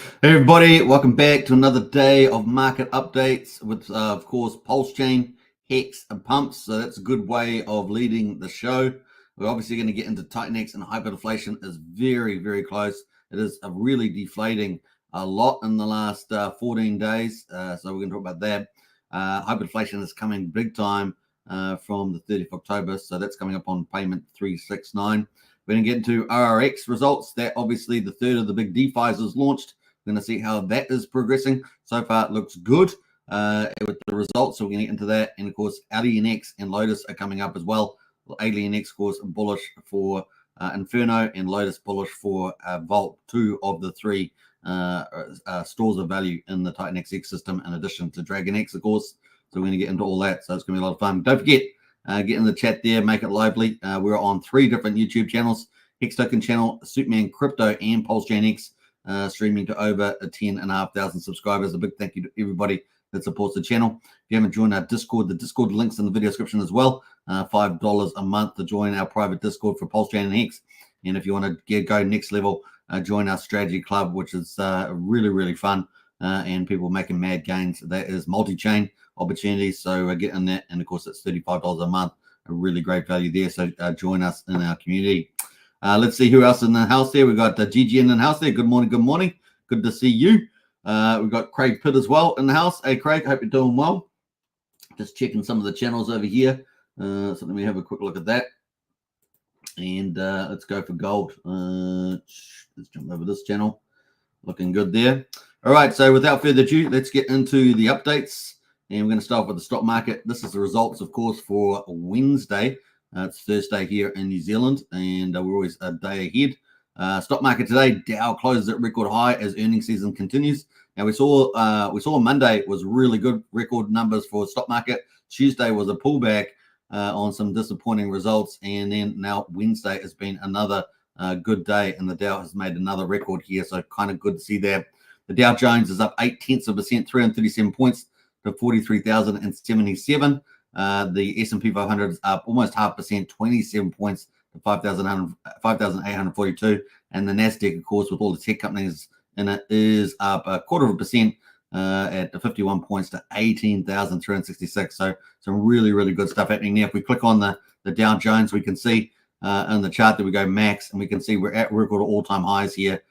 Hey everybody, welcome back to another day of market updates with, of course, Pulsechain, Hex, and Pumps. So that's a good way of leading the show. We're obviously going to get into TitanX, and hyperdeflation is very, very close. It is really deflating a lot in the last 14 days. So we're going to talk about that. Hyperdeflation is coming big time from the 30th of October. So that's coming up on payment 369. We're going to get into ORX results. That obviously the third of the big DeFis is launched. We're going to see how that is progressing. So far, it looks good with the results. So we're going to get into that. And of course, AlienX and Lotus are coming up as well. AlienX, of course, bullish for Inferno, and Lotus bullish for Vault, two of the three stores of value in the TitanX ecosystem, in addition to DragonX, of course. So we're going to get into all that. So it's going to be a lot of fun. Don't forget, get in the chat there, make it lively. We're on 3 different YouTube channels: Hex Token channel, Superman Crypto, and Pulsechain X. Streaming to over 10,500 subscribers. A big thank you to everybody that supports the channel. If you haven't joined our Discord, the Discord link's in the video description as well. $5 a month to join our private Discord for Pulsechain and Hex. And if you want to go next level, join our strategy club, which is really, really fun, and people making mad gains. That is multi-chain opportunities. So get in that. And of course, it's $35 a month. A really great value there. So join us in our community. Let's see who else in the house there. We've got Gigi in the house there. Good morning, good morning. Good to see you. We've got Craig Pitt as well in the house. Hey, Craig, hope you're doing well. Just checking some of the channels over here. So let me have a quick look at that. And let's go for gold. Let's jump over this channel. Looking good there. All right, so without further ado, let's get into the updates. And we're going to start with the stock market. This is the results, of course, for Wednesday. It's Thursday here in New Zealand, and we're always a day ahead. Stock market today, Dow closes at record high as earnings season continues. Now we saw Monday was really good, record numbers for stock market. Tuesday was a pullback on some disappointing results, and then now Wednesday has been another good day, and the Dow has made another record here. So kind of good to see that. The Dow Jones is up 0.8%, 337 points to 43,077. The S&P 500 is up almost 0.5%, 27 points to 5,842. And the NASDAQ, of course, with all the tech companies in it, is up 0.25% at 51 points to 18,366. So some really, really good stuff happening there. If we click on the Dow Jones, we can see in the chart that we go max, and we can see we're at record all-time highs here,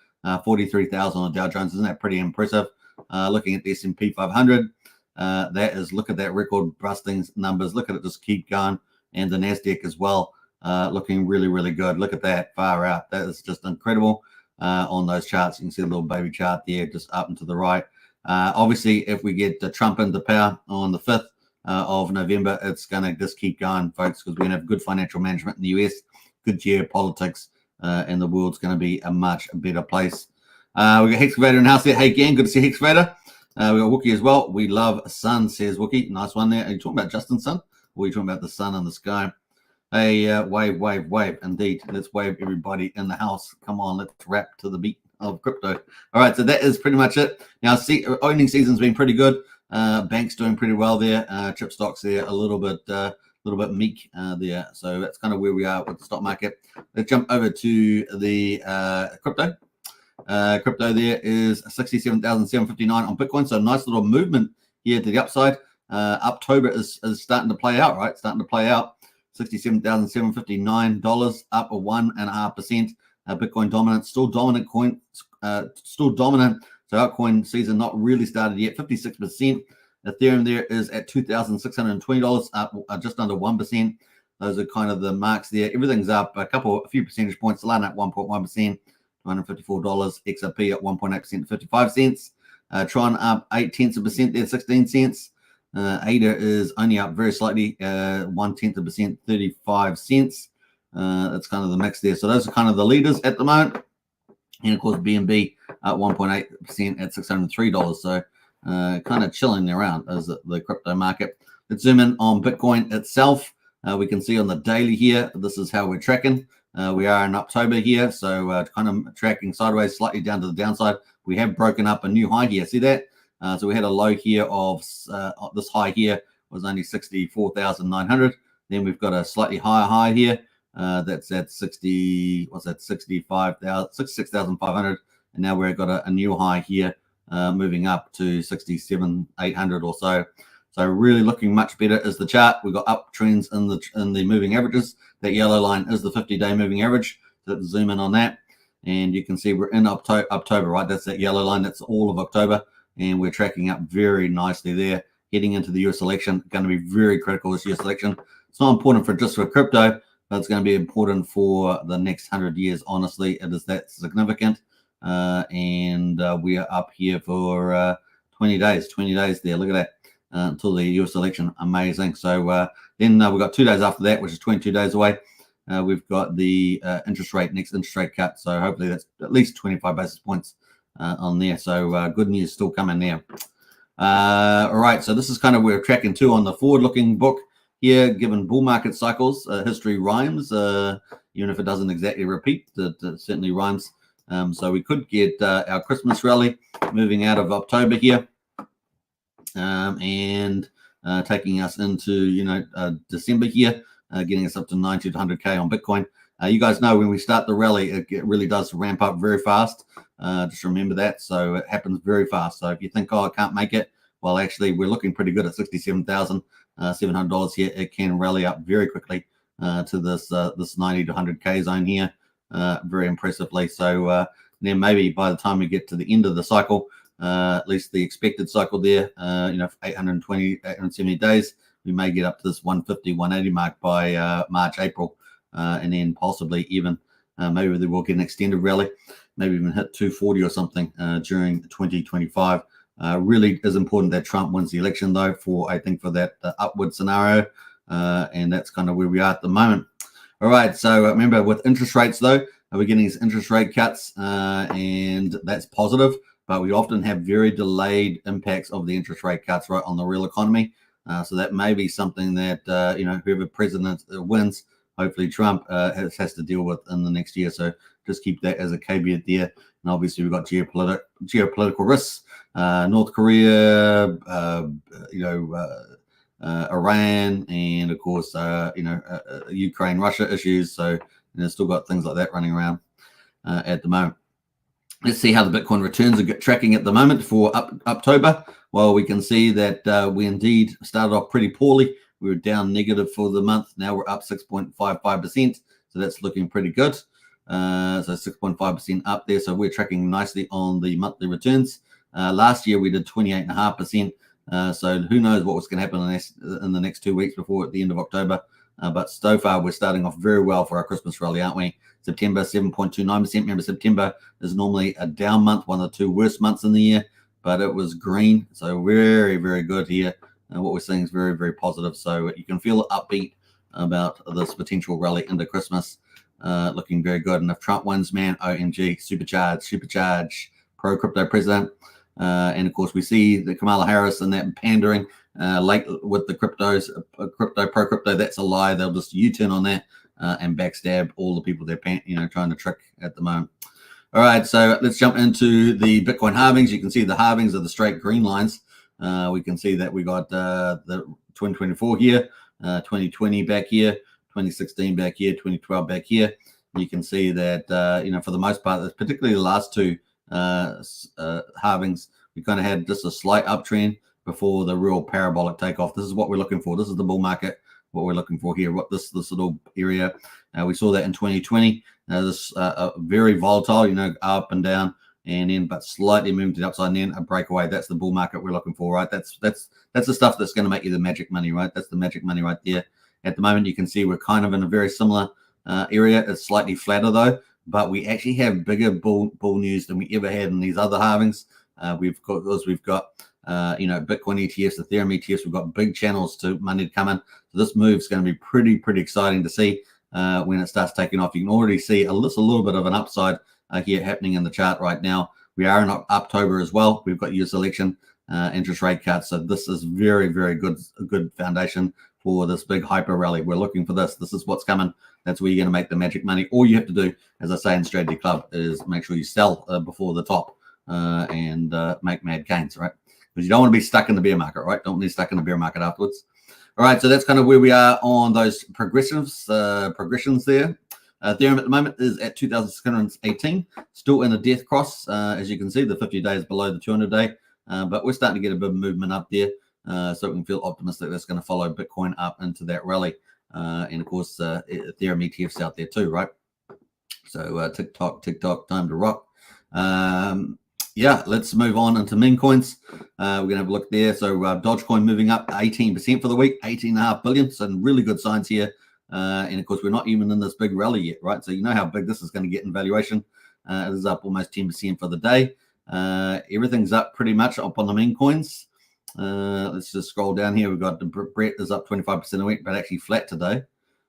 43,000 on the Dow Jones. Isn't that pretty impressive? Looking at the S&P 500. That is, look at that record busting numbers. Look at it just keep going. And the NASDAQ as well, looking really, really good. Look at that, far out. That is just incredible on those charts. You can see the little baby chart there, just up and to the right. Obviously, if we get Trump into power on the 5th of November, it's going to just keep going, folks, because we're going to have good financial management in the US, good geopolitics, and the world's going to be a much better place. We got Hexcavator in the house there. Hey, gang, good to see Hexcavator. We got Wookie as well. We love sun, says Wookie. Nice one there. Are you talking about Justin Sun? Or are you talking about the sun in the sky? Hey, wave, wave, wave. Indeed. Let's wave everybody in the house. Come on, let's rap to the beat of crypto. All right, so that is pretty much it. Now, earnings season's been pretty good. Banks doing pretty well there. Chip stocks there a little bit meek there. So that's kind of where we are with the stock market. Let's jump over to the crypto. Crypto there is 67,759 on Bitcoin. So nice little movement here to the upside. October is starting to play out, right? Starting to play out. $67,759, up a 1.5%. Bitcoin dominant, still dominant coin, still dominant. So altcoin season not really started yet. 56%. Ethereum there is at $2,620, up just under 1%. Those are kind of the marks there. Everything's up a few percentage points. Solana at 1.1%. $254. XRP at 1.8% 55 cents. Tron up 0.8% there, 16 cents. ADA is only up very slightly, 0.1%, 35 cents. That's kind of the mix there. So those are kind of the leaders at the moment. And of course, BNB at 1.8% at $603. So kind of chilling around as the crypto market. Let's zoom in on Bitcoin itself. We can see on the daily here, this is how we're tracking. We are in October here, so kind of tracking sideways, slightly down to the downside. We have broken up a new high here. See that? So we had a low here of this high here was only 64,900. Then we've got a slightly higher high here. That's at 66,500. and now we've got a new high here, moving up to 67,800 or so. So really looking much better is the chart. We've got uptrends in the moving averages. That yellow line is the 50-day moving average. So let's zoom in on that, and you can see we're in October, right? That's that yellow line. That's all of October, and we're tracking up very nicely there. Heading into the US election, going to be very critical this US election. It's not important just for crypto, but it's going to be important for the next 100 years. Honestly, it is that significant. And we are up here for 20 days. 20 days there. Look at that. Until the US election. Amazing. So then we've got 2 days after that, which is 22 days away. We've got the next interest rate cut. So hopefully that's at least 25 basis points on there. So good news still coming there. All right, so this is kind of where we're tracking to on the forward-looking book here. Given bull market cycles, history rhymes, even if it doesn't exactly repeat, it certainly rhymes. So we could get our Christmas rally moving out of October here, and taking us into December here, getting us up to 90 to 100K on Bitcoin. You guys know when we start the rally, it really does ramp up very fast. Just remember that. So it happens very fast. So if you think, oh, I can't make it, well, actually, we're looking pretty good at $67,700 here. It can rally up very quickly to this 90 to 100K zone here, very impressively. So then maybe by the time we get to the end of the cycle, at least the expected cycle there, 820, 870 days, we may get up to this 150, 180 mark by March, April. And then possibly even maybe we'll get an extended rally, maybe even hit 240 or something during 2025. Really is important that Trump wins the election, though, I think for that upward scenario. And that's kind of where we are at the moment. All right. So remember, with interest rates, though, we're getting these interest rate cuts, and that's positive. But we often have very delayed impacts of the interest rate cuts right on the real economy. So that may be something that, whoever president wins, hopefully Trump has to deal with in the next year. So just keep that as a caveat there. And obviously we've got geopolitical risks, North Korea, Iran, and of course, Ukraine, Russia issues. So still got things like that running around at the moment. Let's see how the Bitcoin returns are tracking at the moment for October. Well, we can see that we indeed started off pretty poorly. We were down negative for the month. Now we're up 6.55%. So that's looking pretty good. So 6.5% up there. So we're tracking nicely on the monthly returns. Last year we did 28.5%. So who knows what was going to happen in the next 2 weeks before at the end of October. But so far we're starting off very well for our Christmas rally, aren't we? September, 7.29%. Remember, September is normally a down month, one of the two worst months in the year, but it was green. So very, very good here. And what we're seeing is very, very positive. So you can feel upbeat about this potential rally into Christmas, looking very good. And if Trump wins, man, OMG, supercharge, pro-crypto president. And of course, we see the Kamala Harris and that pandering late with the cryptos, pro-crypto, that's a lie. They'll just U-turn on that and backstab all the people they're trying to trick at the moment. All right, so let's jump into the Bitcoin halvings. You can see the halvings are the straight green lines. We can see that we got the 2024 here, 2020 back here, 2016 back here, 2012 back here. You can see that, for the most part, particularly the last two halvings, we kind of had just a slight uptrend before the real parabolic takeoff. This is what we're looking for. This is the bull market, what we're looking for here, what this little area. We saw that in 2020. This very volatile, up and down, and then but slightly moving to the upside, and then a breakaway. That's the bull market we're looking for, right? That's the stuff that's going to make you the magic money, right? That's the magic money right there. At the moment, you can see we're kind of in a very similar area. It's slightly flatter though, but we actually have bigger bull news than we ever had in these other halvings. We've got Bitcoin ETFs, Ethereum ETFs. We've got big channels to money to come in. So this move is going to be pretty exciting to see when it starts taking off. You can already see a little bit of an upside here happening in the chart right now. We are in October as well. We've got US election, interest rate cuts. So this is very good foundation for this big hyper rally. We're looking for this. This is what's coming. That's where you're going to make the magic money. All you have to do, as I say in Strategy Club, is make sure you sell before the top and make mad gains, right? Because you don't want to be stuck in the bear market, right? Don't be stuck in the bear market afterwards. All right, so that's kind of where we are on those progressions there. Ethereum at the moment is at 2,618, still in a death cross. As you can see, the 50 days below the 200 day, but we're starting to get a bit of movement up there. So we can feel optimistic that's going to follow Bitcoin up into that rally. And of course, Ethereum ETFs out there too, right? So TikTok, time to rock. Yeah, let's move on into meme coins. We're going to have a look there. So Dogecoin moving up 18% for the week, 18.5 billion. Some really good signs here. And of course, we're not even in this big rally yet, right? So you know how big this is going to get in valuation. It is up almost 10% for the day. Everything's up pretty much up on the meme coins. Let's just scroll down here. We've got the Brett is up 25% a week, but actually flat today.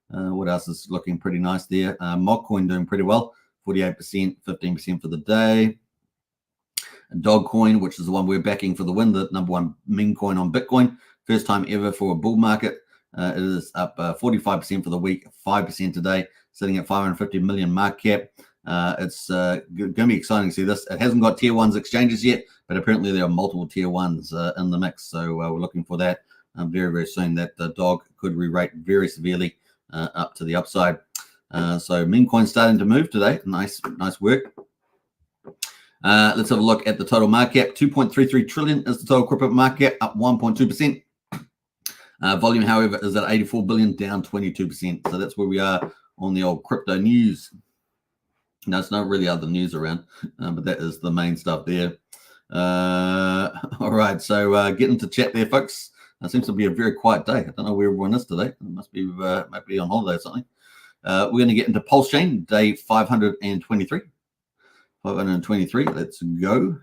What else is looking pretty nice there? Mogcoin doing pretty well, 48%, 15% for the day. Dogcoin, which is the one we're backing for the win, the #1 meme coin on Bitcoin, first time ever for a bull market. It is up 45% for the week, 5% today, sitting at 550 million market cap. It's going to be exciting to see this. It hasn't got tier 1s exchanges yet, but apparently there are multiple tier 1s in the mix. So we're looking for that very, very soon. That the dog could re-rate very severely up to the upside. So meme coin starting to move today. Nice work. Let's have a look at the total market cap. 2.33 trillion is the total crypto market cap, up 1.2%. Volume, however, is at 84 billion, down 22%. So that's where we are on the old crypto news. Now, it's not really other news around, but that is the main stuff there. All right, so getting to chat there, folks. It seems to be a very quiet day. I don't know where everyone is today. It must be on holiday or something. We're going to get into Pulsechain, day 523. 523, let's go.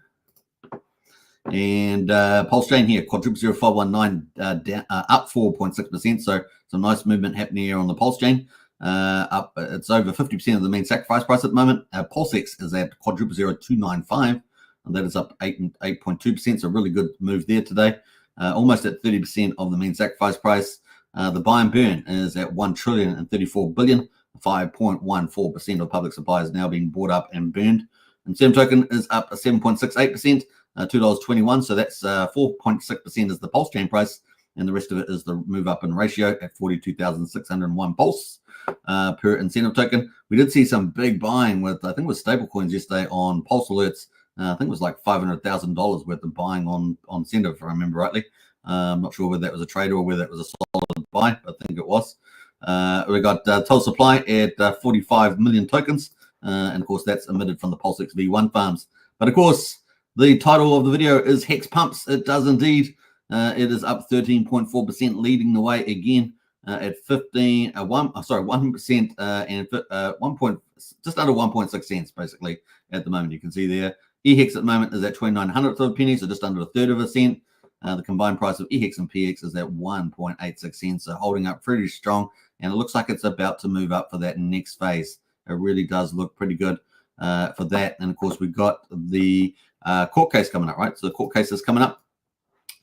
And Pulsechain here, quadruple 0519 up 4.6%. So some nice movement happening here on the Pulsechain. Up, it's over 50% of the main sacrifice price at the moment. Pulsex is at quadruple 0295, and that is up 8.2%. So really good move there today. Almost at 30% of the main sacrifice price. The buy and burn is at 1,034 billion. 5.14% of public supply is now being bought up and burned. And Serum token is up 7.68%, $2.21. So that's 4.6% is the Pulsechain price, and the rest of it is the move up in ratio at 42,601 Pulse per incentive token. We did see some big buying with, I think it was stable coins yesterday on Pulse alerts. I think it was like $500,000 worth of buying on incentive, if I remember rightly. I'm not sure whether that was a trade or whether it was a solid buy. I think it was. We got total supply at 45 million tokens. And of course, that's emitted from the Pulsex V1 farms. But of course, the title of the video is Hex Pumps. It does indeed. It is up 13.4%, leading the way again at 1% and just under 1.6 cents basically at the moment. You can see there. EHEX at the moment is at 29/100th of a penny, so just under a third of a cent. The combined price of EHEX and PX is at 1.86 cents, so holding up pretty strong. And it looks like it's about to move up for that next phase. It really does look pretty good for that. And of course, we've got the court case coming up, right? So the court case is coming up.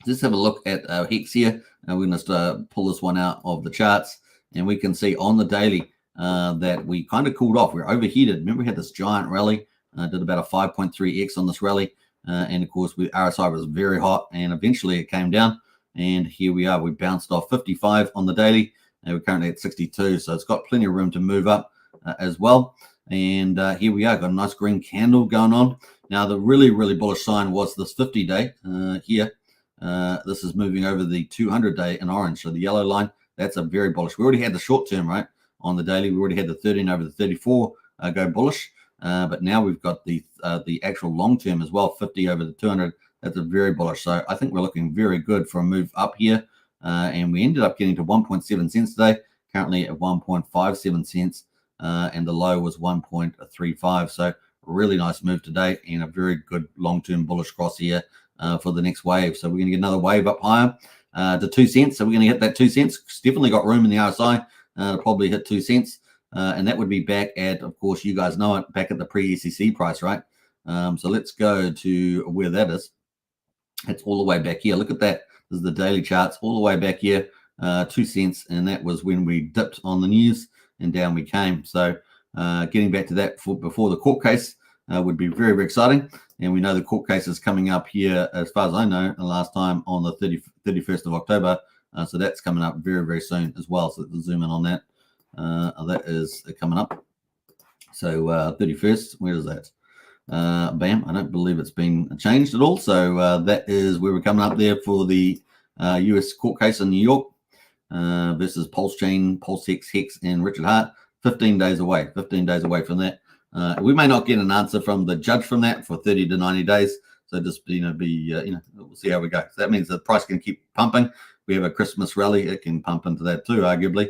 Just have a look at Hex here. We're going to just pull this one out of the charts, and we can see on the daily that we kind of cooled off. We're overheated. Remember, we had this giant rally, did about a 5.3x on this rally. And of course, RSI was very hot, and eventually it came down. And here we are. We bounced off 55 on the daily, and we're currently at 62. So it's got plenty of room to move up as well. And here we are, got a nice green candle going on. Now, the really, really bullish sign was this 50-day here. This is moving over the 200-day in orange. So the yellow line, that's a very bullish. We already had the short term, right, on the daily. We already had the 13 over the 34 go bullish. But now we've got the actual long term as well, 50 over the 200. That's a very bullish. So I think we're looking very good for a move up here. And we ended up getting to 1.7 cents today, currently at 1.57 cents. And the low was 1.35. So really nice move today, and a very good long-term bullish cross here for the next wave. So we're going to get another wave up higher to 2 cents. So we're going to hit that 2 cents. It's definitely got room in the RSI to probably hit 2 cents. And that would be back at, of course, you guys know it, back at the pre-SEC price, right? So let's go to where that is. It's all the way back here. Look at that. This is the daily charts all the way back here, 2 cents. And that was when we dipped on the news and down we came. So getting back to that before the court case would be very, very exciting. And we know the court case is coming up here, as far as I know, the last time on the 31st of October. So that's coming up very, very soon as well. So let's zoom in on that. That is coming up. So 31st, where is that? Bam, I don't believe it's been changed at all. So that is where we're coming up there for the US court case in New York versus Pulsechain, Pulsechain, Hex, and Richard Hart. 15 days away. 15 days away from that. We may not get an answer from the judge from that for 30 to 90 days. So just we'll see how we go. So that means the price can keep pumping. We have a Christmas rally; it can pump into that too, arguably.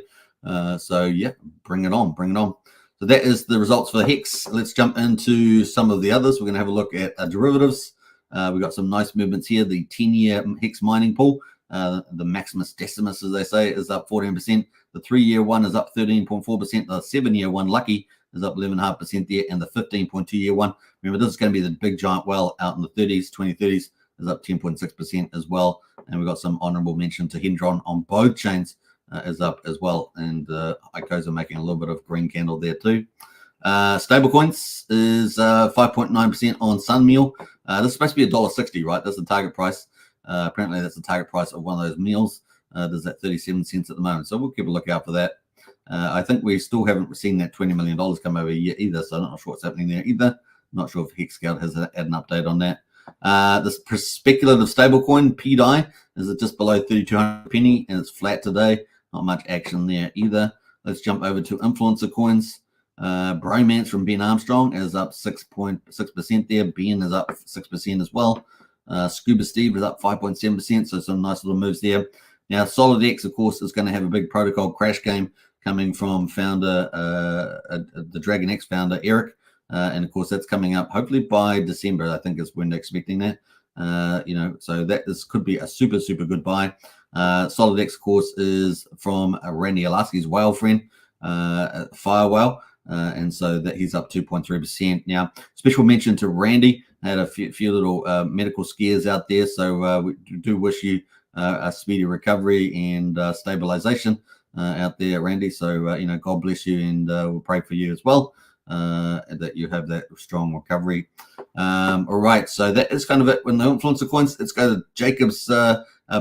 So yeah, bring it on, bring it on. So that is the results for Hex. Let's jump into some of the others. We're going to have a look at derivatives. We've got some nice movements here. The 10-year Hex mining pool, the Maximus Decimus, as they say, is up 14%. The 3-year one is up 13.4%. The 7-year one, Lucky, is up 11.5% there. And the 15.2-year one, remember, this is going to be the big giant well out in the 30s, 2030s, is up 10.6% as well. And we've got some honorable mention to Hendron on both chains. Is up as well, and ICOs are making a little bit of green candle there too. Stablecoins is 5.9% on Sunmeal. This is supposed to be $1.60, right? That's the target price. Apparently, that's the target price of one of those meals. There's that 37 cents at the moment, so we'll keep a lookout for that. I think we still haven't seen that $20 million come over yet either, so I'm not sure what's happening there either. I'm not sure if Hex Scout has had an update on that. This speculative stablecoin, PDI, is just below 3,200 penny, and it's flat today. Not much action there either. Let's jump over to influencer coins. Bromance from Ben Armstrong is up 6.6% there. Ben is up 6% as well. Scuba Steve is up 5.7%, so some nice little moves there. Now, SolidX, of course, is going to have a big protocol crash game coming from founder, the DragonX founder, Eric. And, of course, that's coming up hopefully by December, I think is when they're expecting that. So this could be a super, super good buy. SolidX, of course, is from Randy Alaski's whale friend, Fire Whale, and so that he's up 2.3%. Now, special mention to Randy. I had a few little medical scares out there, so we do wish you a speedy recovery and stabilization out there, Randy. So, God bless you, and we'll pray for you as well, that you have that strong recovery. All right, so that is kind of it. When the influencer coins, let's go to Jacob's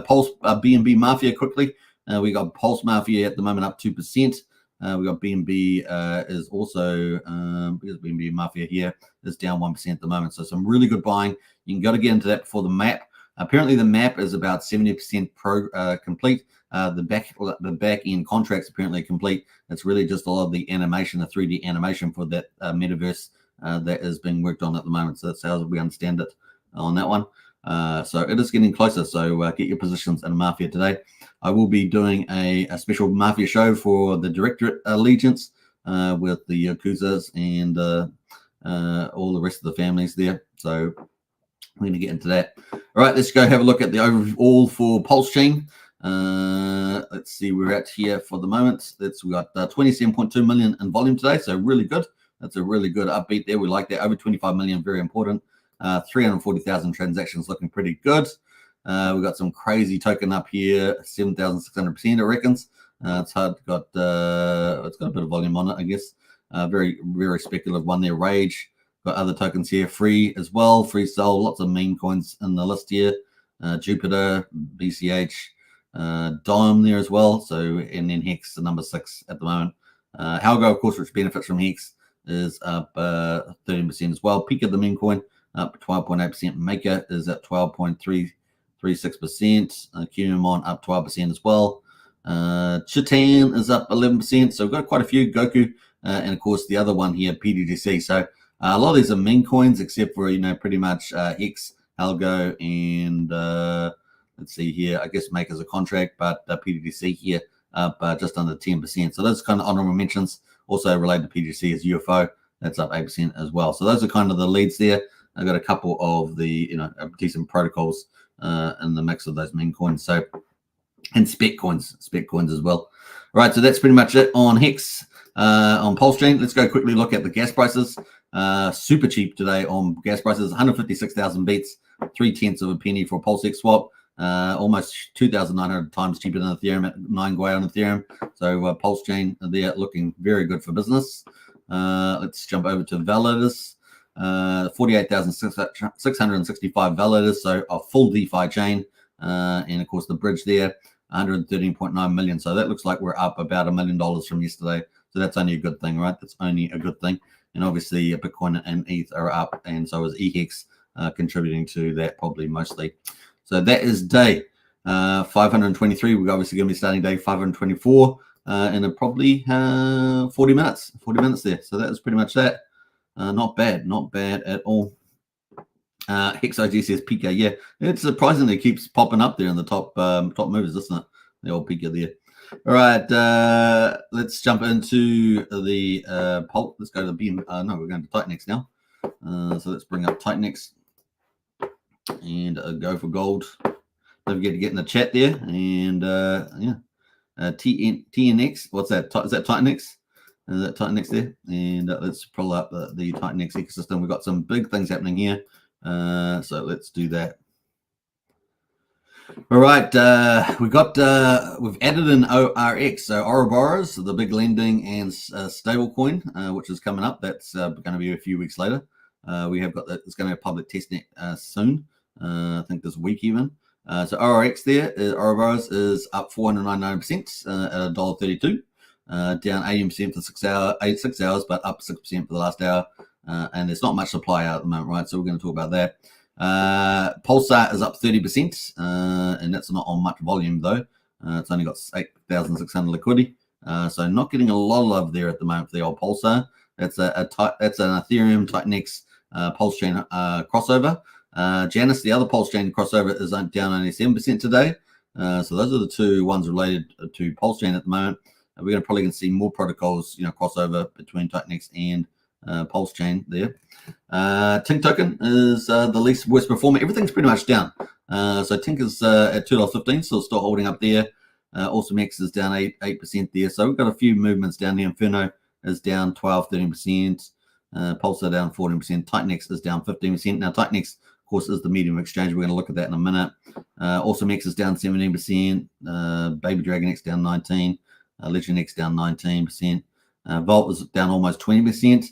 Pulse BNB Mafia quickly. We got Pulse Mafia at the moment up 2%. We got BNB is also because BNB Mafia here is down 1% at the moment. So some really good buying. You can go to get into that before the map. Apparently the map is about 70% complete. The back end contracts apparently complete. It's really just a lot of the animation, the 3D animation for that metaverse that is being worked on at the moment. So that's how we understand it on that one. So it is getting closer. So get your positions in Mafia today. I will be doing a special Mafia show for the Directorate Allegiance with the Yakuzas and all the rest of the families there. So we're going to get into that. All right, let's go have a look at the overall for Pulsechain. Let's see where we're at here for the moment. We got 27.2 million in volume today, so really good. That's a really good upbeat there. We like that. Over 25 million, very important. 340,000 transactions, looking pretty good. We've got some crazy token up here, 7,600%, it reckons. It's hard. It's got a bit of volume on it, I guess. Very, very speculative one there. Rage. Got other tokens here, free as well. Free Soul, lots of meme coins in the list here. Jupiter, BCH, Dome there as well. So, and then Hex, the number 6 at the moment. Halgo, of course, which benefits from Hex, is up 13% as well. Peak of the meme coin, up 12.8%. Maker is at 12.336%. Qmon up 12% as well. Chitan is up 11%. So we've got quite a few. Goku, and of course the other one here, PDDC. So a lot of these are meme coins, except for pretty much Hex, Algo, and let's see here. I guess Maker's a contract, but PDDC here up just under 10%. So those kind of honorable mentions. Also related to PDDC is UFO. That's up 8% as well. So those are kind of the leads there. I've got a couple of the decent protocols in the mix of those meme coins. So, and spec coins as well. All right, so that's pretty much it on Hex. On Pulsechain, let's go quickly look at the gas prices. Super cheap today on gas prices. 156,000 beats, 0.3 of a penny for a Pulsex swap. Almost 2,900 times cheaper than Ethereum at 9 Gwei on Ethereum. So Pulsechain, they're looking very good for business. Let's jump over to validators. 48,665 validators, so a full DeFi chain, and of course the bridge there, 113.9 million. So that looks like we're up about $1 million from yesterday. So that's only a good thing, right? That's only a good thing. and obviously Bitcoin and ETH are up, and so is EHEX contributing to that probably mostly. So that is day 523. We're obviously going to be starting day 524 in probably 40 minutes. 40 minutes there. So that is pretty much that. Not bad at all. Hex IG says Pika. Yeah, it surprisingly keeps popping up there in the top movers, isn't it? The old Pika there. All right, let's jump into the Pulse. Let's go to the BM. No, we're going to TitanX now. So let's bring up TitanX and go for gold. Don't forget to get in the chat there. And yeah, TNX. What's that? Is that TitanX? Is that TitanX there? And let's pull up the TitanX ecosystem. We've got some big things happening here. So let's do that. All right, we've added an ORX, so Ouroboros, the big lending and stable coin, which is coming up. That's going to be a few weeks later. We have got that. It's going to have public testnet soon. I think this week even. So ORX there, Ouroboros is up 499% at $1.32, down 18% for 6 hours, but up 6% for the last hour. And there's not much supply out at the moment, right? So we're going to talk about that. Pulsar is up 30%, and that's not on much volume though. It's only got 8,600 liquidity, so not getting a lot of love there at the moment for the old Pulsar. That's an Ethereum TitanX Pulsechain crossover. Janus, the other Pulsechain crossover, is down only 7% today. So those are the two ones related to Pulsechain at the moment. We're probably going to see more protocols, crossover between TitanX and Pulsechain there. Tink token is the least worst performer. Everything's pretty much down. So Tink is at $2.15, so still holding up there. AwesomeX is down 8% there. So we've got a few movements down there. Inferno is down 12-13%. Pulsar down 14%. TitanX is down 15%. Now TitanX, of course, is the medium exchange. We're going to look at that in a minute. AwesomeX is down 17%. Baby Dragon X down 19%. Legend X down 19%. Vault is down almost 20%.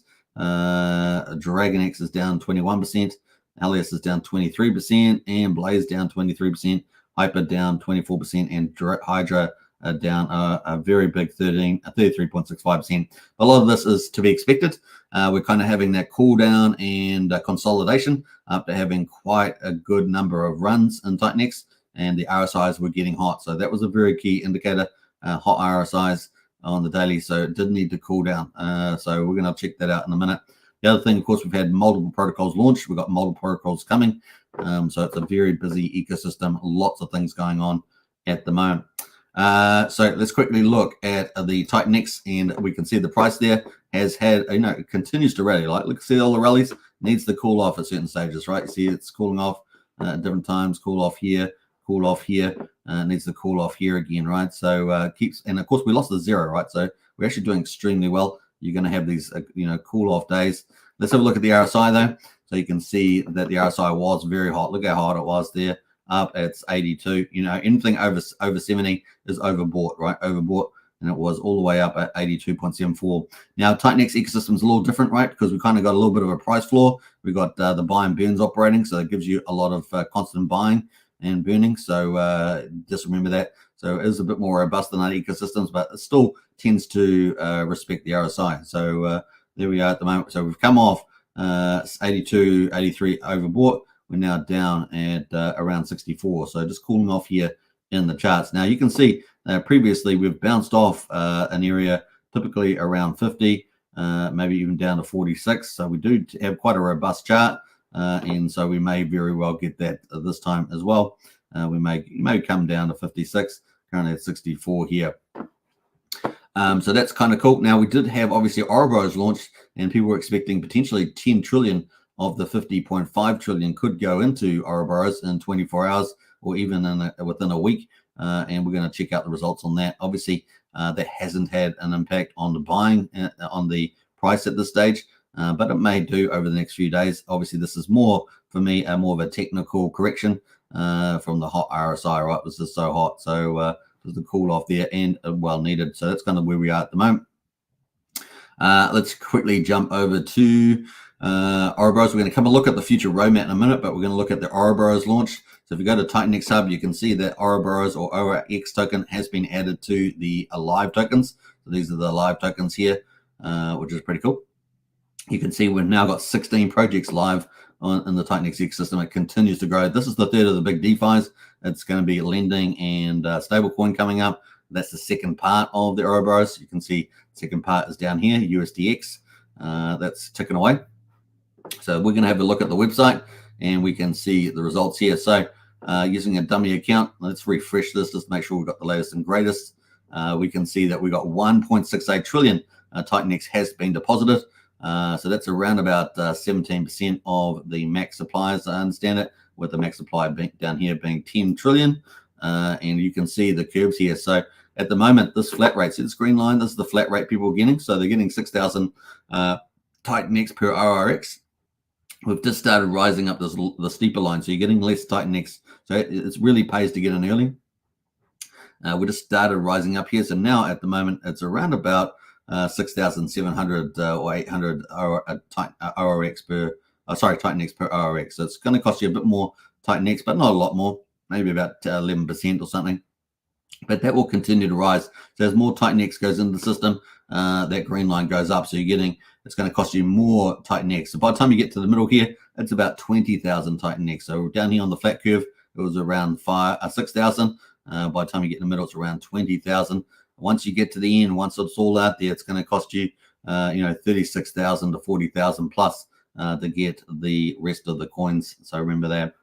Dragon X is down 21%. Alias is down 23%. And Blaze down 23%. Hyper down 24%. And Hydra down a very big 33.65%. A lot of this is to be expected. We're kind of having that cool down and consolidation after having quite a good number of runs in TitanX, and the RSIs were getting hot. So that was a very key indicator, hot RSIs on the daily. So it did need to cool down. So we're going to check that out in a minute. The other thing, of course, we've had multiple protocols launched. We've got multiple protocols coming. So it's a very busy ecosystem. Lots of things going on at the moment. So let's quickly look at the TitanX, and we can see the price there has had, it continues to rally. Look, see all the rallies, needs to cool off at certain stages, right? You see it's cooling off at different times, cool off here, needs to cool off here again, right? So and of course we lost the zero, right? So we're actually doing extremely well. You're going to have these, cool off days. Let's have a look at the RSI though. So you can see that the RSI was very hot. Look how hot it was there. Up at 82. Anything over 70 is overbought, right? Overbought, and it was all the way up at 82.74. Now TitanX ecosystem is a little different, right? Because we kind of got a little bit of a price floor. We got the buy and burns operating, so it gives you a lot of constant buying and burning. So just remember that. So it is a bit more robust than other ecosystems, but it still tends to respect the RSI. So there we are at the moment. So we've come off 82, 83 overbought. We're now down at around 64. So just cooling off here in the charts. Now you can see previously we've bounced off an area typically around 50, maybe even down to 46. So we do have quite a robust chart. And so we may very well get that this time as well. We may come down to 56, currently at 64 here. So that's kind of cool. Now we did have obviously Ouroboros launched, and people were expecting potentially 10 trillion of the 50.5 trillion could go into Ouroboros in 24 hours or even within a week. And we're going to check out the results on that. Obviously, that hasn't had an impact on the buying, on the price at this stage, but it may do over the next few days. Obviously, this is more, for me, more of a technical correction from the hot RSI, right? It was just so hot. So there's a cool off there and well needed. So that's kind of where we are at the moment. Let's quickly jump over to Ouroboros. We're going to come and look at the future roadmap in a minute, but we're going to look at the Ouroboros launch. So if you go to TitanX Hub, you can see that Ouroboros or ORX token has been added to the live tokens. So these are the live tokens here, which is pretty cool. You can see we've now got 16 projects live in the TitanX ecosystem. It continues to grow. This is the third of the big DeFis. It's going to be lending and stablecoin coming up. That's the second part of the Ouroboros. You can see the second part is down here, USDX. That's ticking away. So we're going to have a look at the website and we can see the results here. So using a dummy account, let's refresh this just to make sure we've got the latest and greatest. We can see that we got 1.68 trillion TitanX has been deposited. So that's around about 17% of the max supply, as I understand it, with the max supply down here being 10 trillion. And you can see the curves here. So at the moment, this flat rate, see this green line, this is the flat rate people are getting. So they're getting 6,000 TitanX per ORX. We've just started rising up the steeper line. So you're getting less TitanX. So it really pays to get in early. We just started rising up here. So now at the moment, it's around about 6,700 or 800 ORX per, TitanX per ORX. So it's going to cost you a bit more TitanX, but not a lot more, maybe about 11% or something. But that will continue to rise. So as more TitanX goes into the system, that green line goes up. So it's going to cost you more TitanX. So by the time you get to the middle here, it's about 20,000 TitanX. So down here on the flat curve, it was around 6,000. By the time you get in the middle, it's around 20,000. Once you get to the end, once it's all out there, it's going to cost you, 36,000 to 40,000 plus to get the rest of the coins. So remember that.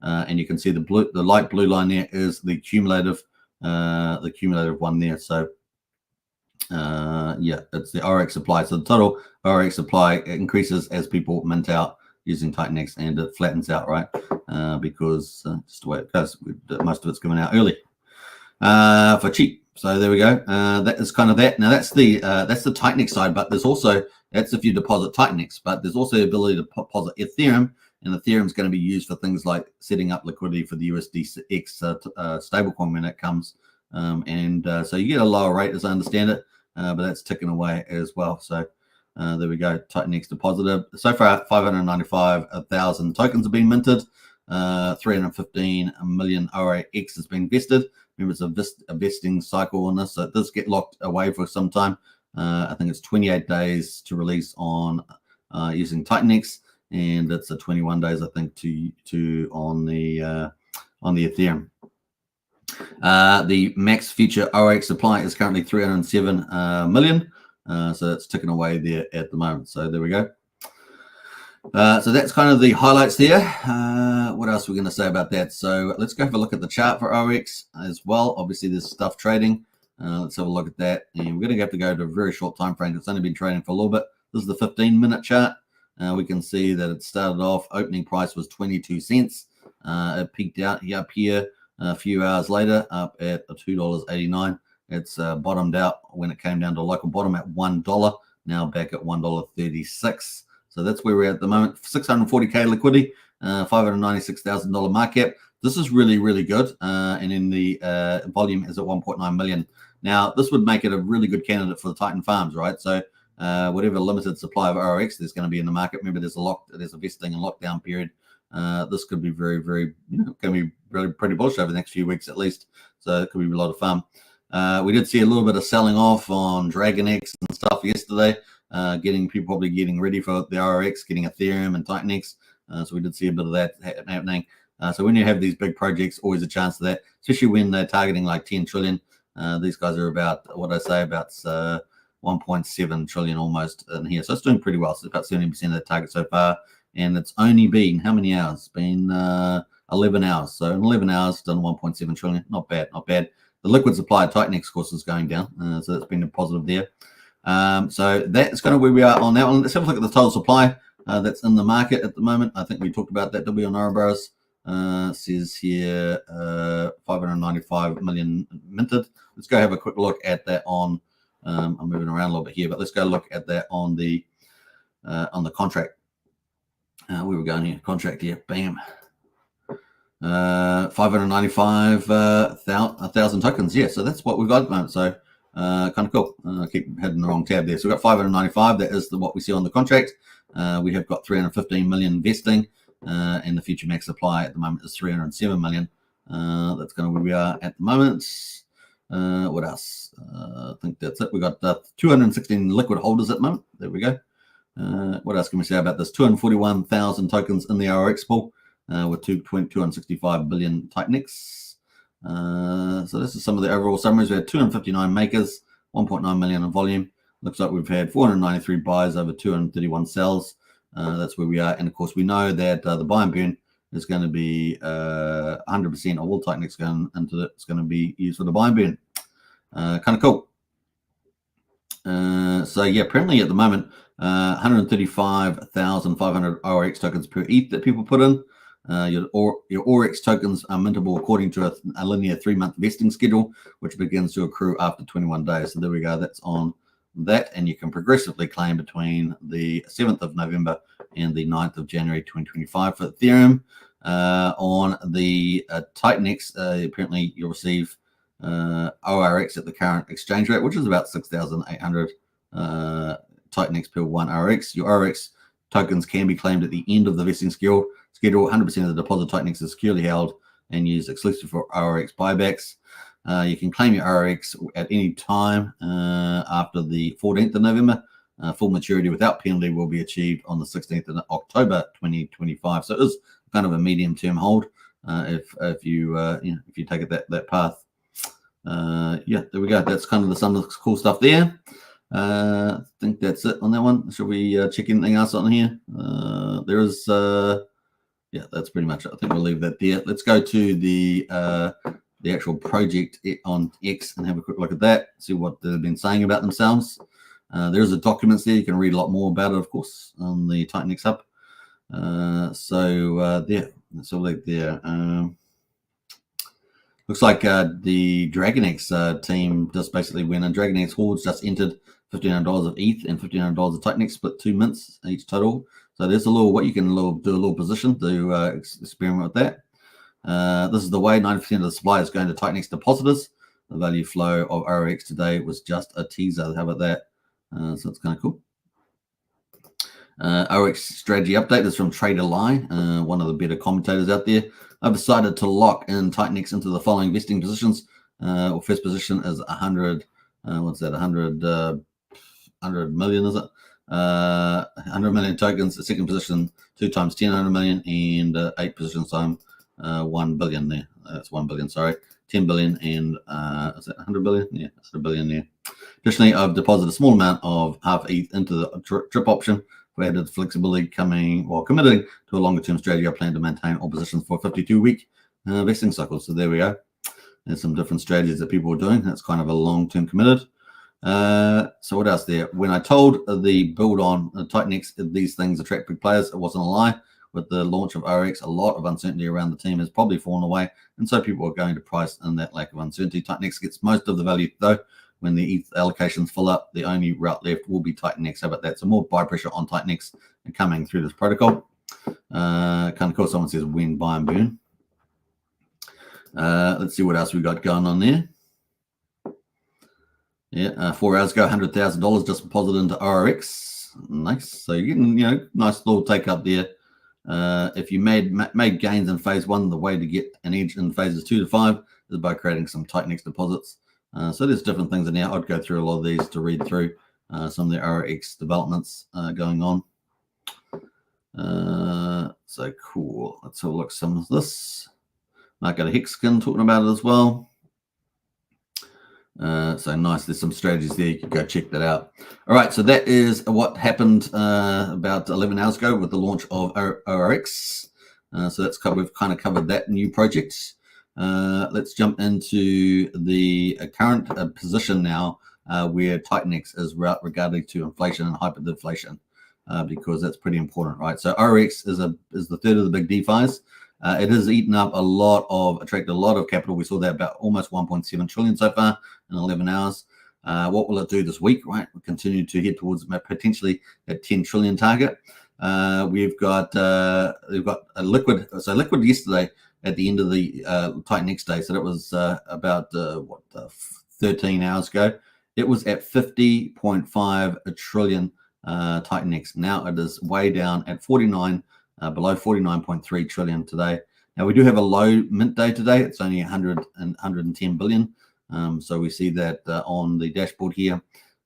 And you can see the light blue line there is the cumulative one there. So it's the ORX supply. So the total ORX supply increases as people mint out using TitanX, and it flattens out, right? Because just the way it goes, most of it's coming out early for cheap. So there we go. That is kind of that. Now that's the TitanX side, but there's also, that's if you deposit TitanX, but there's also the ability to deposit Ethereum, and Ethereum is going to be used for things like setting up liquidity for the USDX stablecoin when it comes. So you get a lower rate, as I understand it, but that's ticking away as well. So there we go. TitanX deposited. So far, 595,000 tokens have been minted. 315 million ORX has been vested. Remember, it's a vesting cycle on this, so it does get locked away for some time. I think it's 28 days to release on using TitanX, and it's 21 days, I think, to on the Ethereum. The max future ORX supply is currently 307 million, so it's ticking away there at the moment. So there we go. So that's kind of the highlights there. What else are we going to say about that? So let's go have a look at the chart for ORX as well. Obviously, there's stuff trading. Let's have a look at that. And we're going to have to go to a very short time frame. It's only been trading for a little bit. This is the 15-minute chart. We can see that it started off, opening price was 22 cents. It peaked out up here a few hours later, up at $2.89. It's bottomed out when it came down to a local bottom at $1. Now back at $1.36. So that's where we're at the moment. 640K liquidity, $596,000 market cap. This is really, really good. And in the volume is at 1.9 million. Now, this would make it a really good candidate for the Titan farms, right? So whatever limited supply of ORX there's going to be in the market, remember there's a vesting and lockdown period. This could be very, very, going to be really pretty bullish over the next few weeks at least. So it could be a lot of fun. We did see a little bit of selling off on DragonX and stuff yesterday. People probably getting ready for the ORX, getting Ethereum and TitanX. So we did see a bit of that happening. So when you have these big projects, always a chance of that, especially when they're targeting like 10 trillion. These guys are about, what I say, about 1.7 trillion almost in here. So it's doing pretty well. So it's about 70% of the target so far. And it's only been, how many hours? It's been 11 hours. So in 11 hours, done 1.7 trillion. Not bad, not bad. The liquid supply of TitanX, of course, is going down. So that's been a positive there. So that's kind of where we are on that one. Let's have a look at the total supply that's in the market at the moment. I think we talked about that. W on Ouroboros says here 595 million minted. Let's go have a quick look at that on. I'm moving around a little bit here, but let's go look at that on the contract. Where we're going here, contract here, bam. 595,000 tokens. Yeah, so that's what we've got at the moment. So kind of cool. I keep heading the wrong tab there. So we've got 595. That is what we see on the contract. We have got 315 million vesting, and the future max supply at the moment is 307 million. That's kind of where we are at the moment. What else? I think that's it. We've got 216 liquid holders at the moment. There we go. What else can we say about this? 241,000 tokens in the ORX pool with 265 billion TitanX. So this is some of the overall summaries. We had 259 makers, 1.9 million in volume. Looks like we've had 493 buys over 231 sells. That's where we are. And of course, we know that the buy and burn is going to be 100% of all TitanX going into it. It's going to be used for the buy and burn. Kind of cool. So yeah, apparently at the moment, 135,500 ORX tokens per ETH that people put in. Your ORX tokens are mintable according to a linear 3-month vesting schedule, which begins to accrue after 21 days. So there we go. That's on that, and you can progressively claim between the 7th of November and the 9th of January 2025 for Ethereum. On the TitanX, apparently you'll receive ORX at the current exchange rate, which is about 6,800 TitanX per 1 ORX. Your ORX tokens can be claimed at the end of the vesting schedule. 100% of the deposit TitanX is securely held and used exclusively for ORX buybacks. You can claim your ORX at any time after the 14th of November. Full maturity without penalty will be achieved on the 16th of October 2025. So it is kind of a medium-term hold if you take it that path. Yeah, there we go. That's kind of some of the cool stuff there. I think that's it on that one. Should we check anything else on here? There is, yeah, that's pretty much it. I think we'll leave that there. Let's go to the actual project on X and have a quick look at that, see what they've been saying about themselves. There's a documents there. You can read a lot more about it, of course, on the TitanX Hub. There, that's all like there. Looks like the DragonX team just basically went, and DragonX Hordes just entered $1,500 of ETH and $1,500 of TitanX, split 2 mints each total. So there's a little, what you can do a little position to experiment with that. This is the way 90% of the supply is going to TitanX depositors. The value flow of ORX today was just a teaser. How about that? So it's kind of cool. ORX strategy update is from Trader Lie, one of the better commentators out there. I've decided to lock in TitanX into the following vesting positions. First position is 100. What's that? 100 million, is it? 100 million tokens. The second position, 2 times 10, 100 million, and 8 positions time 1 billion there. That's 1 billion, sorry. 10 billion and is that 100 billion? Yeah, 100 billion there. Additionally, I've deposited a small amount of half ETH into the drip option for added flexibility, committing to a longer term strategy. I plan to maintain all positions for a 52-week vesting cycle. So there we go. There's some different strategies that people are doing. That's kind of a long-term committed. So what else there? When I told the build on TitanX, these things attract big players, it wasn't a lie. With the launch of ORX, a lot of uncertainty around the team has probably fallen away, and so people are going to price in that lack of uncertainty. TitanX gets most of the value, though. When the ETH allocations fill up, the only route left will be TitanX. How about that? So more buy pressure on TitanX and coming through this protocol. Kind of cool. Someone says when buy and burn. Let's see what else we got going on there. Yeah, 4 hours ago, $100,000 just deposited into ORX. Nice. So you're getting, nice little take up there. If you made gains in phase 1, the way to get an edge in phases 2 to 5 is by creating some TitanX deposits. So there's different things in there. I'd go through a lot of these to read through some of the ORX developments going on. So cool. Let's have a look at some of this. Might go to Hexkin talking about it as well. So nice. There's some strategies there. You can go check that out. All right. So that is what happened about 11 hours ago with the launch of ORX. So we've kind of covered that new project. Let's jump into the current position now where TitanX is regarding to inflation and hyperdeflation because that's pretty important, right? So ORX is the third of the big DeFis. It has attracted a lot of capital. We saw that about almost 1.7 trillion so far in 11 hours. What will it do this week, right? We'll continue to head towards potentially that 10 trillion target. We've got a liquid. So liquid yesterday at the end of the TitanX day. So that was about 13 hours ago. It was at 50.5 trillion TitanX. Now it is way down at 49. Below 49.3 trillion today. Now we do have a low mint day today. It's only 110 billion. So we see that on the dashboard here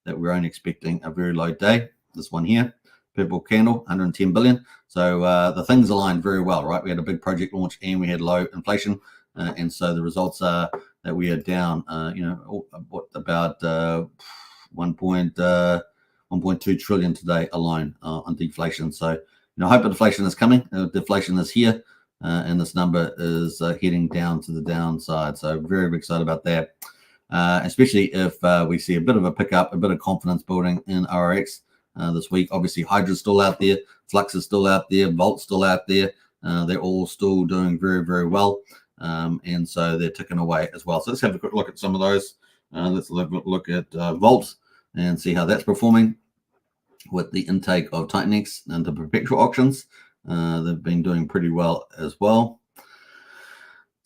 that we're only expecting a very low day. This one here. purple candle, 110 billion. So the things aligned very well, right? We had a big project launch and we had low inflation. And so the results are that we are down, what about 1.2 trillion today alone on deflation. So, hyperdeflation is coming. Deflation is here. And this number is heading down to the downside. So very, very excited about that. Especially if we see a bit of a pickup, a bit of confidence building in ORX this week. Obviously, Hydra's still out there, Flux is still out there, Volt's still out there. They're all still doing very, very well. And so they're ticking away as well. So let's have a quick look at some of those. Let's look at Volt and see how that's performing with the intake of TitanX and the perpetual auctions. They've been doing pretty well as well.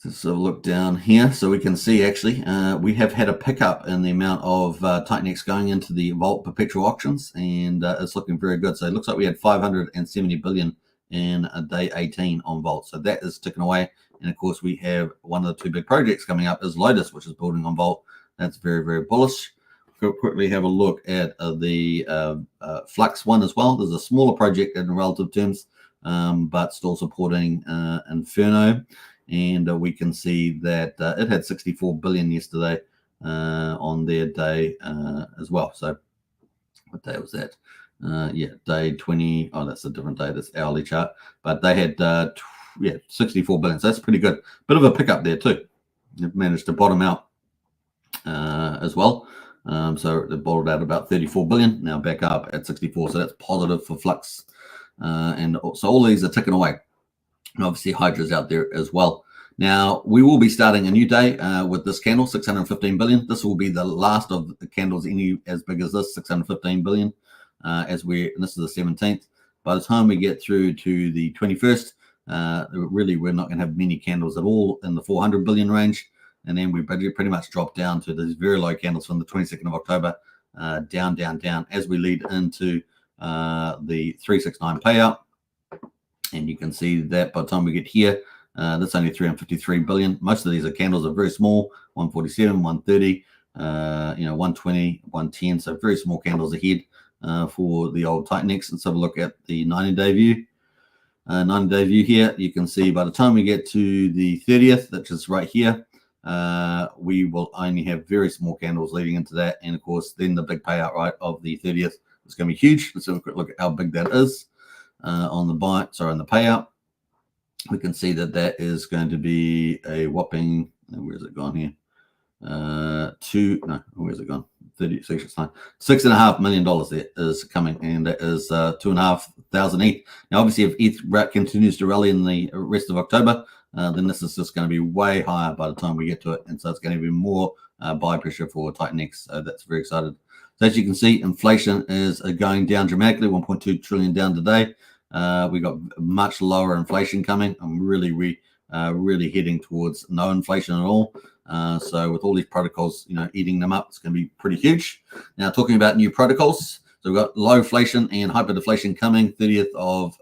So look down here, so we can see actually we have had a pickup in the amount of TitanX going into the Volt perpetual auctions, and it's looking very good. So it looks like we had 570 billion in day 18 on Volt. So that is ticking away. And of course, we have one of the two big projects coming up is Lotus, which is building on Volt. That's very, very bullish. We'll quickly have a look at the Flux one as well. There's a smaller project in relative terms, but still supporting Inferno. And we can see that it had 64 billion yesterday on their day as well. So what day was that? Day 20. Oh, that's a different day. That's hourly chart. But they had 64 billion. So that's pretty good. Bit of a pickup there too. They've managed to bottom out as well. So they bottled out about 34 billion. Now back up at 64. So that's positive for Flux. And so all these are ticking away. And obviously Hydra's out there as well. Now we will be starting a new day with this candle, 615 billion. This will be the last of the candles any as big as this, 615 billion. And this is the 17th. By the time we get through to the 21st, really we're not going to have many candles at all in the 400 billion range. And then we pretty much drop down to these very low candles from the 22nd of October, down as we lead into the 369 payout. And you can see that by the time we get here, that's only 353 billion. Most of these candles are very small, 147, 130, 120, 110. So very small candles ahead for the old TitanX. Let's have a look at the 90-day view. 90-day view here, you can see by the time we get to the 30th, which is right here, we will only have very small candles leading into that. And of course, then the big payout right of the 30th is going to be huge. Let's have a quick look at how big that is. On the on the payout, we can see that that is going to be a whopping, where's it gone here? Where's it gone? 36.9. $6.5 million there is coming, and that is 2,500 ETH. Now, obviously, if ETH continues to rally in the rest of October, then this is just going to be way higher by the time we get to it, and so it's going to be more buy pressure for TitanX. So that's very excited. So as you can see, inflation is going down dramatically, 1.2 trillion down today. We got much lower inflation coming. I'm really heading towards no inflation at all. So with all these protocols, eating them up, it's going to be pretty huge. Now, talking about new protocols, so we've got low inflation and hyperdeflation coming 30th of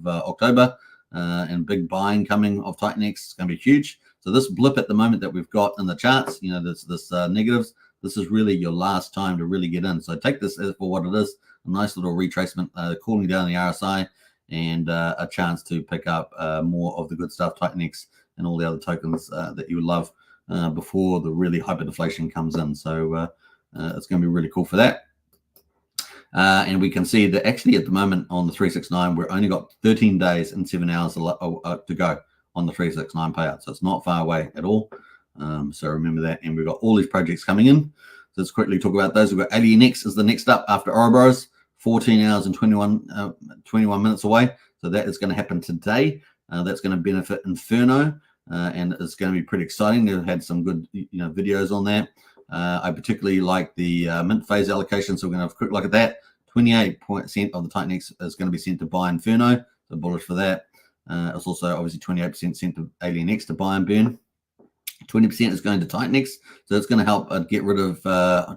October, and big buying coming of TitanX. It's going to be huge. So this blip at the moment that we've got in the charts, this negatives. This is really your last time to really get in. So take this as for what it is, a nice little retracement, cooling down the RSI, and a chance to pick up more of the good stuff, TitanX and all the other tokens that you love before the really hyperdeflation comes in. So it's going to be really cool for that. And we can see that actually at the moment on the 369, we're only got 13 days and 7 hours to go on the 369 payout. So it's not far away at all. So remember that. And we've got all these projects coming in. So let's quickly talk about those. We've got AlienX is the next up after Ouroboros, 14 hours and 21 minutes away. So that is going to happen today. That's going to benefit Inferno, and it's going to be pretty exciting. They've had some good videos on that. I particularly like the mint phase allocation. So we're going to have a quick look at that. 28% of the TitanX is going to be sent to buy Inferno. So bullish for that. It's also obviously 28% sent to AlienX to buy and burn. 20% is going to TitanX, so it's going to help get rid of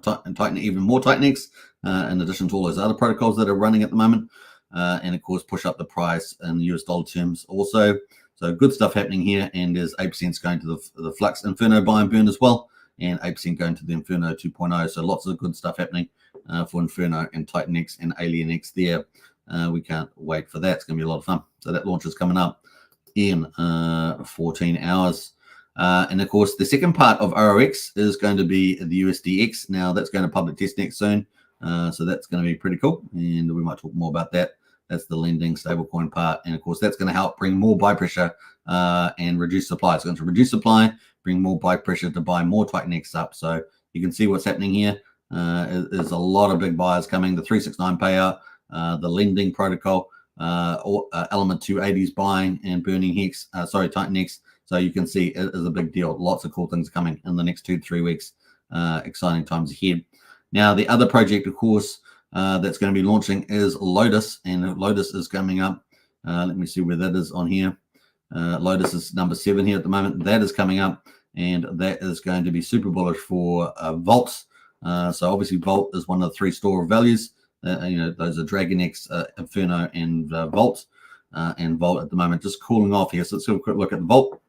Titan even more TitanX, in addition to all those other protocols that are running at the moment, and of course push up the price in US dollar terms also. So good stuff happening here, and there's 8% going to the Flux Inferno buy and burn as well, and 8% going to the Inferno 2.0. So lots of good stuff happening for Inferno and TitanX and AlienX there. We can't wait for that. It's going to be a lot of fun. So that launch is coming up in 14 hours. And of course, the second part of ORX is going to be the USDX. Now that's going to public test next soon. So that's going to be pretty cool. And we might talk more about that. That's the lending stablecoin part. And of course, that's going to help bring more buy pressure and reduce supply. It's going to reduce supply, bring more buy pressure to buy more TitanX up. So you can see what's happening here. There's a lot of big buyers coming. The 369 payout, the lending protocol, element 280s buying and burning Hex, TitanX. So you can see it is a big deal. Lots of cool things coming in the next 2 to 3 weeks. Exciting times ahead. Now, the other project, of course, that's going to be launching is Lotus, and Lotus is coming up. Let me see where that is on here. Lotus is number 7 here at the moment. That is coming up, and that is going to be super bullish for vaults. So obviously, Vault is one of the 3 store of values. Those are DragonX, Inferno, and Vault. And Vault at the moment just cooling off here. So let's have a quick look at the Vault.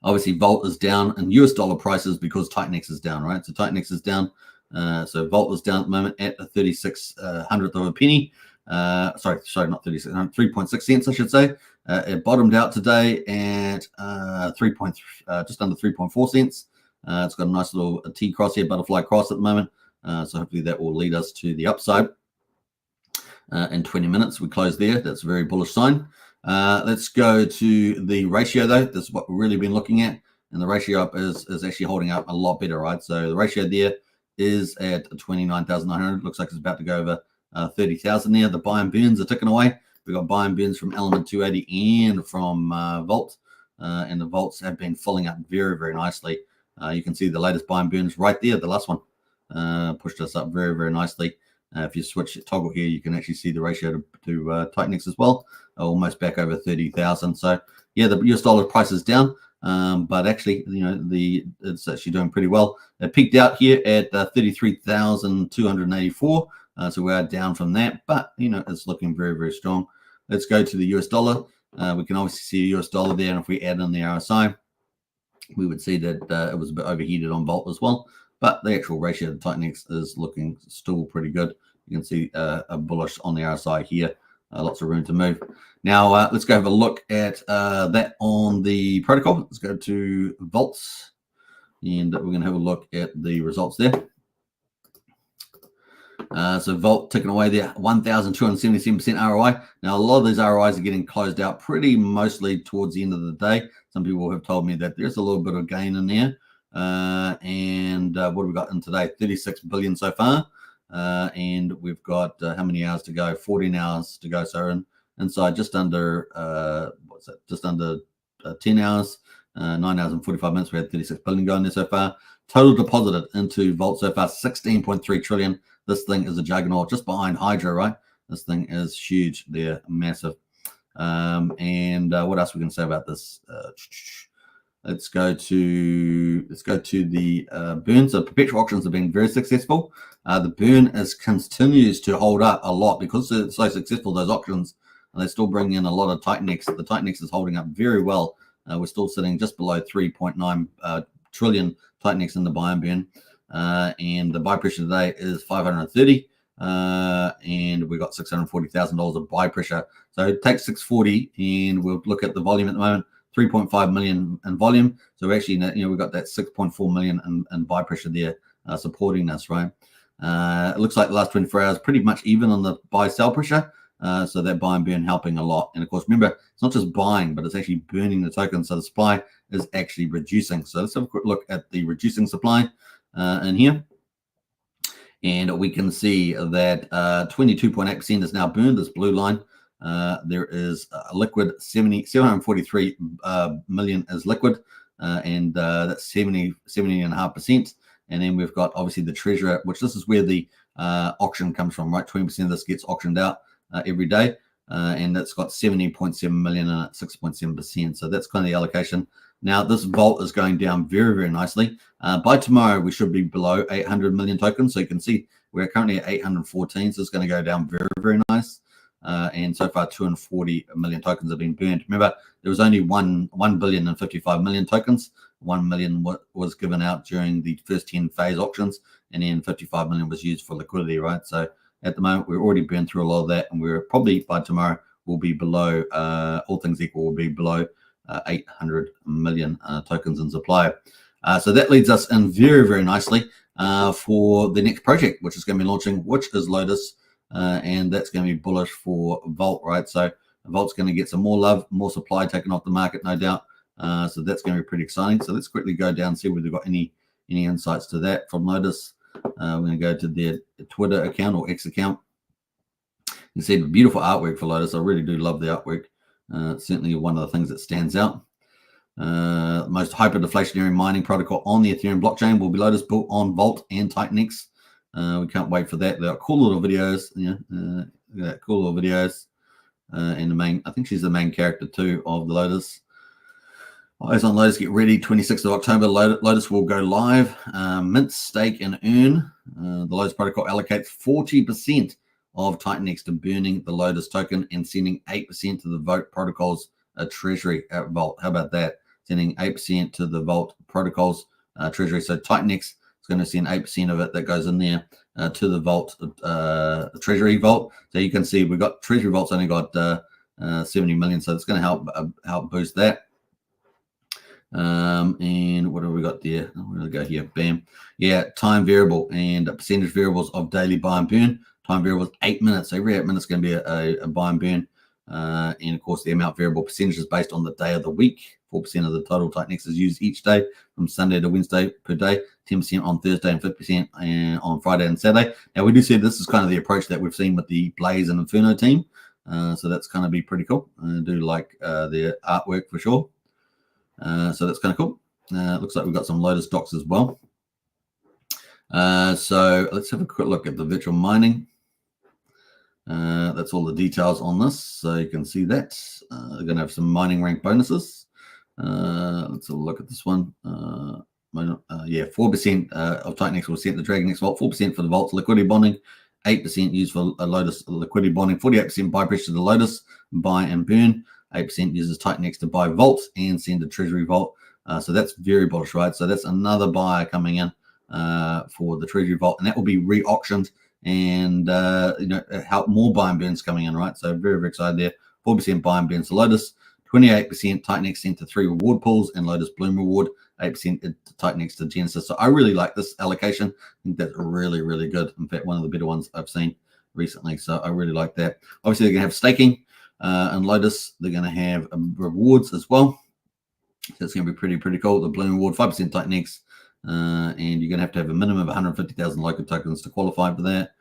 Obviously, Vault is down in US dollar prices because TitanX is down, right? So TitanX is down. So Vault is down at the moment at a 3600th of a penny. Sorry, not 36, 3.6 cents, I should say. It bottomed out today at just under 3.4 cents. It's got a nice little T cross here, butterfly cross at the moment. So hopefully that will lead us to the upside. In 20 minutes, we close there. That's a very bullish sign. Let's go to the ratio, though. This is what we've really been looking at. And the ratio up is actually holding up a lot better, right? So the ratio there is at 29,900. Looks like it's about to go over 30,000 there. The buy and burns are ticking away. We've got buy and burns from element 280 and from Vault. And the Vaults have been filling up very, very nicely. You can see the latest buy and burns right there. The last one pushed us up very, very nicely. If you switch toggle here, you can actually see the ratio to TitanX as well, almost back over 30,000. So yeah, the US dollar price is down, but actually, it's actually doing pretty well. It peaked out here at 33,284. So we are down from that, but it's looking very, very strong. Let's go to the US dollar. We can obviously see a US dollar there, and if we add in the RSI, we would see that it was a bit overheated on Vault as well. But the actual ratio to TitanX is looking still pretty good. You can see a bullish on the RSI here. Lots of room to move. Now, let's go have a look at that on the protocol. Let's go to Vaults, and we're going to have a look at the results there. So Vault ticking away there, 1,277% ROI. Now, a lot of these ROIs are getting closed out pretty mostly towards the end of the day. Some people have told me that there's a little bit of gain in there. And what have we got in today? 36 billion so far. And we've got how many hours to go? 14 hours to go. So inside just under, just under 10 hours, 9 hours and 45 minutes. We had 36 billion going there so far. Total deposited into Vault so far, 16.3 trillion. This thing is a juggernaut just behind Hydra, right? This thing is huge. They're massive. And what else are we going to say about this? Let's go to the burn. So perpetual auctions have been very successful. The burn continues to hold up a lot because it's so successful, those auctions, and they still bring in a lot of TitanX. The TitanX is holding up very well. We're still sitting just below 3.9 trillion TitanX in the buy and burn. And the buy pressure today is 530. And we've got $640,000 of buy pressure. So take 640 and we'll look at the volume at the moment. 3.5 million in volume. So actually, we've got that 6.4 million in buy pressure there supporting us, right? It looks like the last 24 hours pretty much even on the buy-sell pressure. So that buy and burn helping a lot. And of course, remember, it's not just buying, but it's actually burning the token. So the supply is actually reducing. So let's have a quick look at the reducing supply in here. And we can see that 22.8% is now burned, this blue line. There is a liquid 743 million is liquid, and that's 70.5%. And then we've got obviously the treasurer, which this is where the auction comes from, right? 20% of this gets auctioned out every day, and that's got 70.7 million in it, 6.7%. So that's kind of the allocation. Now this Vault is going down very, very nicely. By tomorrow, we should be below 800 million tokens. So you can see we're currently at 814. So it's going to go down very, very nice. And so far 240 million tokens have been burned. Remember, there was only 1 billion and 55 million tokens. 1 million was given out during the first 10 phase auctions, and then 55 million was used for liquidity, right? So at the moment. We're already burned through a lot of that, and we're probably by tomorrow will be below, all things equal, will be below 800 million tokens in supply. So that leads us in very, very nicely for the next project, which is going to be launching, which is Lotus, and that's going to be bullish for Vault, right? So Vault's going to get some more love, more supply taken off the market, no doubt. So that's going to be pretty exciting. So let's quickly go down and see whether we've got any insights to that from Lotus. We're going to go to their Twitter account or X account. You see the beautiful artwork for Lotus. I really do love the artwork. It's certainly one of the things that stands out. Most hyper-deflationary mining protocol on the Ethereum blockchain will be Lotus, built on Vault and TitanX. We can't wait for that. They're cool little videos. Yeah, cool little videos. And the main, I think she's the main character too of the Lotus. Eyes on Lotus, get ready. 26th of October, Lotus will go live. Mint, stake, and earn. The Lotus protocol allocates 40% of TitanX to burning the Lotus token and sending 8% to the Vote protocol's treasury at Vault. How about that? Sending 8% to the Vault protocol's treasury. So TitanX is going to send 8% of it that goes in there to the Vault treasury Vault. So you can see we've got treasury Vault's only got 70 million, so it's going to help boost that. And what have we got there? I'm going to go here. Bam. Yeah, time variable and percentage variables of daily buy and burn. Time variable is 8 minutes. So every 8 minutes is going to be a buy and burn. And of course, the amount variable percentage is based on the day of the week. 4% of the total TitanX is used each day from Sunday to Wednesday per day, 10% on Thursday and 50% on Friday and Saturday. Now, we do see this is kind of the approach that we've seen with the Blaze and Inferno team. So that's going to be pretty cool. I do like their artwork for sure. So that's kind of cool. Looks like we've got some Lotus docs as well. So let's have a quick look at the virtual mining. That's all the details on this. So you can see that. They're going to have some mining rank bonuses. Let's have a look at this one. Yeah, 4% of TitanX will set the DragonX Vault, 4% for the Vault's liquidity bonding, 8% used for Lotus liquidity bonding, 48% buy pressure to the Lotus, buy and burn, 8% uses TitanX to buy Vault and send to Treasury Vault. So that's very bullish, right? So that's another buyer coming in for the Treasury Vault, and that will be re-auctioned and help more buy and burns coming in, right? So very, very excited there. 4% buy and burns to Lotus, 28% TitanX sent to 3 reward pools and Lotus Bloom reward, 8% TitanX to Genesis. So I really like this allocation. I think that's really, really good. In fact, one of the better ones I've seen recently. So I really like that. Obviously, they're going to have staking and Lotus. They're going to have rewards as well. So it's going to be pretty, pretty cool. The Bloom reward, 5% TitanX. And you're going to have a minimum of 150,000 local tokens to qualify for that.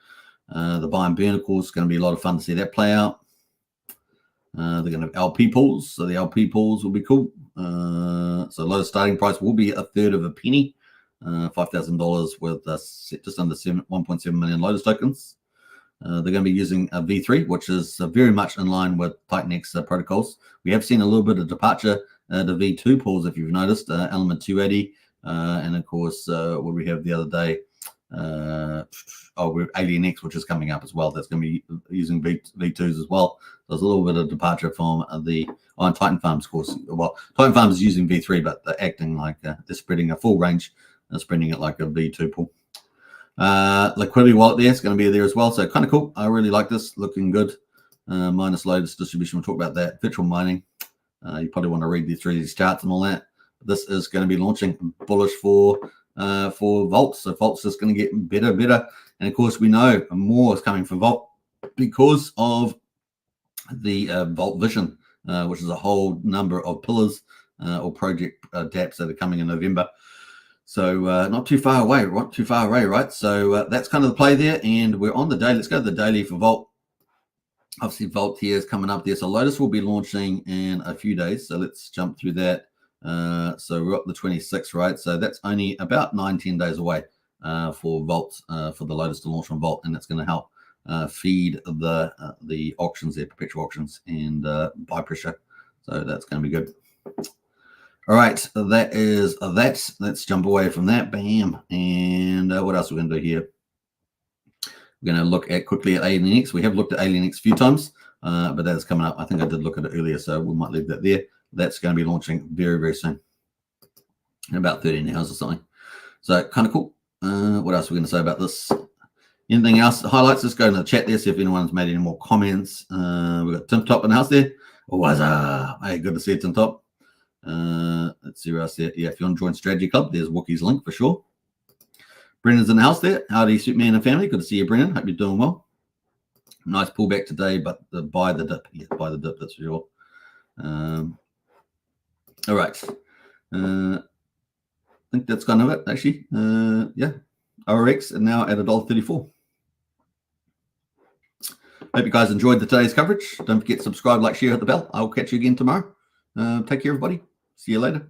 The buy and burn, of course, is going to be a lot of fun to see that play out. They're going to have LP pools, so the LP pools will be cool. So Lotus starting price will be a third of a penny, $5,000 with just under 1.7 million Lotus tokens. They're going to be using a V3, which is very much in line with TitanX protocols. We have seen a little bit of departure to V2 pools, if you've noticed, Element 280, and of course, what we have the other day, AlienX, which is coming up as well. That's going to be using V2s as well. So there's a little bit of departure from on Titan Farms, of course. Well, Titan Farms is using V3, but they're acting like they're spreading a full range and spreading it like a V2 pool. Liquidity wallet there is going to be there as well. So kind of cool. I really like this. Looking good. Minus Lotus distribution. We'll talk about that. Virtual mining. You probably want to read through these charts and all that. This is going to be launching bullish for Vault. So Vault's just going to get better. And of course, we know more is coming for Vault because of the Vault Vision, which is a whole number of pillars or project dApps that are coming in November. So not too far away, right? So that's kind of the play there. And we're on the daily. Let's go to the daily for Vault. Obviously, Vault here is coming up there. So Lotus will be launching in a few days. So let's jump through that. So we're up the 26th, right? So that's only about 9-10 days away for Vault, for the Lotus to launch on Vault, and that's going to help feed the auctions there, perpetual auctions, and buy pressure. So that's going to be good. All right, that is that. Let's jump away from that. Bam. And what else are we going to do here? We're going to look at quickly at AlienX. We have looked at AlienX a few times, but that is coming up. I think I did look at it earlier, so we might leave that there. That's going to be launching very, very soon, in about 13 hours or something. So kind of cool. What else are we going to say about this? Anything else? Highlights? Let's go in the chat there, see if anyone's made any more comments. We've got Tim Top in the house there. Oh, what's up? Hey, good to see you, Tim Top. Let's see where else there. Yeah, if you want to join Strategy Club, there's Wookie's link for sure. Brendan's in the house there. How do you suit me and the family? Good to see you, Brendan. Hope you're doing well. Nice pullback today, but buy the dip. Yeah, buy the dip, that's for sure. All right. I think that's kind of it, actually. Yeah. ORX and now at $1.34. Hope you guys enjoyed today's coverage. Don't forget to subscribe, like, share, hit the bell. I'll catch you again tomorrow. Take care, everybody. See you later.